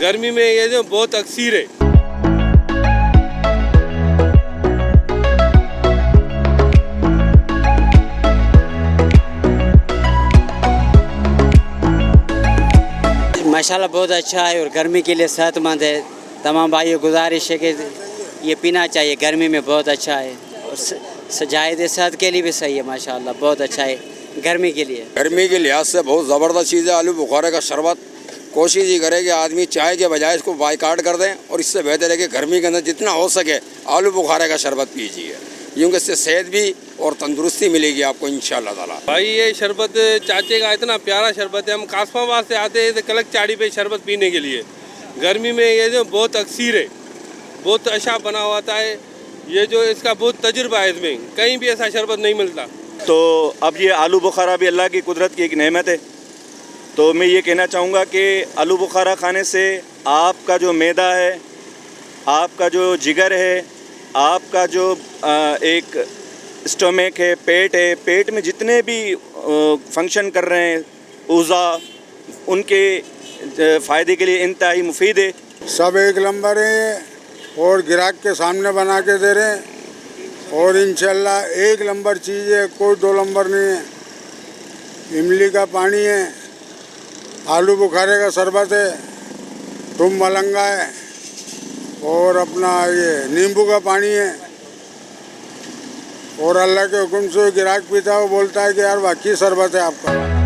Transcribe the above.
गर्मी में ये जो बहुत अक्सीर है। माशाल्लाह बहुत अच्छा है और गर्मी के लिए सेहतमंद है। तमाम भाइयों गुजारिश है कि ये पीना चाहिए, गर्मी में बहुत अच्छा है और सजायद सेहत के लिए भी सही है। माशाल्लाह बहुत अच्छा है गर्मी के लिए। गर्मी के लिहाज से बहुत ज़बरदस्त चीज़ है आलू बुखारे का शरबत। कोशिश ये करे कि आदमी चाय के बजाय इसको बाइकाट कर दें और इससे बेहतर है कि गर्मी के अंदर जितना हो सके आलू बुखारे का शरबत पीजिए, क्योंकि इससे सेहत भी और तंदुरुस्ती मिलेगी आपको इंशाअल्लाह ताला। भाई ये शरबत चाचे का इतना प्यारा शरबत है। हम कासमाबाद से आते हैं कलक चाड़ी पे शरबत पीने के लिए। गर्मी में ये जो बहुत अक्सीर है, बहुत अच्छा बना हुआ है। ये जो इसका बहुत तजुर्बा है, इसमें कहीं भी ऐसा शरबत नहीं मिलता। तो अब ये आलू बुखारा भी अल्लाह की कुदरत की एक नेमत है। तो मैं ये कहना चाहूँगा कि आलू बुखारा खाने से आपका जो मैदा है, आपका जो जिगर है, आपका जो एक स्टोमक है, पेट है, पेट में जितने भी फंक्शन कर रहे हैं ऊज़ा, उनके फ़ायदे के लिए इंतहाई मुफीद है। सब एक नंबर है और ग्राहक के सामने बना के दे रहे हैं और इंशाल्लाह एक नंबर चीज़ है, कोई दो नंबर नहीं है। इमली का पानी है, आलू बुखारे का शरबत है, तुम मलंगा है और अपना ये नींबू का पानी है। और अल्लाह के हुक्म से ग्राहक पीता है वो बोलता है कि यार वाकई शरबत है आपका।